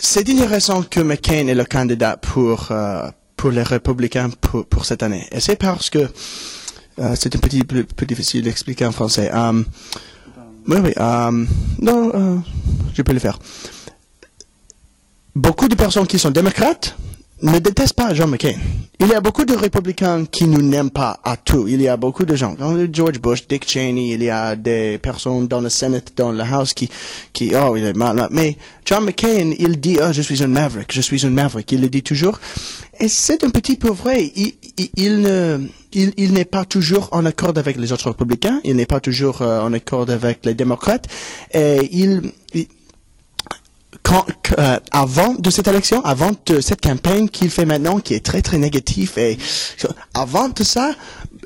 C'est intéressant que McCain est le candidat pour les républicains pour cette année. Et c'est parce que c'est un petit peu difficile d'expliquer en français. Oui. Non, je peux le faire. Beaucoup de personnes qui sont démocrates ne détestent pas John McCain. Il y a beaucoup de républicains qui ne n'aiment pas à tout. Il y a beaucoup de gens, George Bush, Dick Cheney, il y a des personnes dans le Sénat, dans le House qui il est mal. Mais John McCain, il dit, je suis un maverick, il le dit toujours. Et c'est un petit peu vrai. Il n'est pas toujours en accord avec les autres républicains, il n'est pas toujours en accord avec les démocrates, et avant de cette élection, avant de cette campagne qu'il fait maintenant, qui est très très négatif, et avant de ça,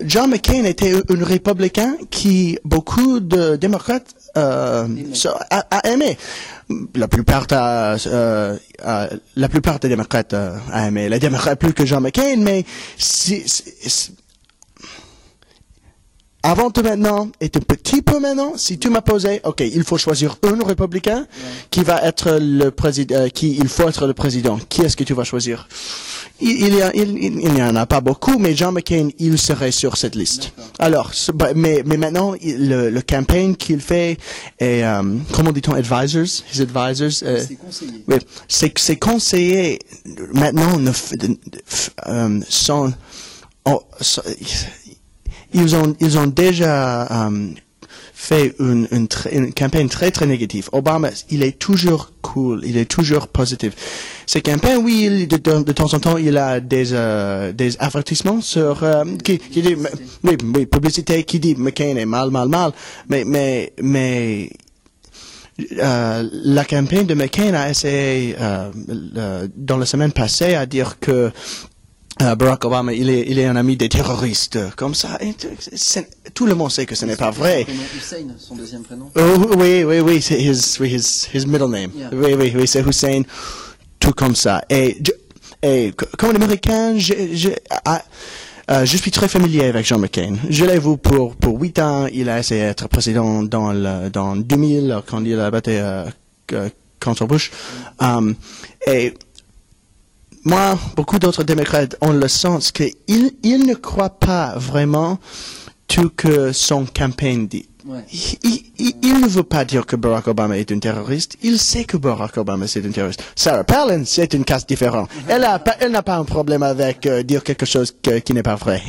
John McCain était un républicain qui beaucoup de démocrates a aimé. La plupart des démocrates a aimé les démocrates plus que John McCain, mais avant de maintenant et un petit peu maintenant, si tu m'as posé, ok, il faut choisir un républicain qui va être le président, il faut être le président. Qui est-ce que tu vas choisir? Il n'y en a pas beaucoup, mais John McCain, il serait sur cette liste. Alors, mais maintenant, le campagne qu'il fait est, comment dit-on, his advisors, ses conseillers. Oui, ses conseillers maintenant sont ils ont déjà fait une campagne très très négative. Obama, il est toujours cool, il est toujours positif. Ces campagnes, oui, de temps en temps, il a des avertissements sur qui dit oui, publicité qui dit McCain est mal, mais la campagne de McCain a essayé dans la semaine passée à dire que Barack Obama, il est un ami des terroristes, comme ça. Et tout le monde sait que ce n'est pas vrai. Hussein, son deuxième prénom. Oui, c'est his middle name. Yeah. Oui, c'est Hussein, tout comme ça. Et comme Américain, je suis très familier avec John McCain. Je l'ai vu pour 8 ans. Il a essayé d'être président dans 2000 quand il a battu contre Bush. Et moi, beaucoup d'autres démocrates ont le sens qu'ils ne croient pas vraiment tout que son campagne dit. Ouais. Il ne veut pas dire que Barack Obama est un terroriste. Il sait que Barack Obama c'est un terroriste. Sarah Palin, c'est une cas différente. Elle n'a pas un problème avec dire quelque chose qui n'est pas vrai.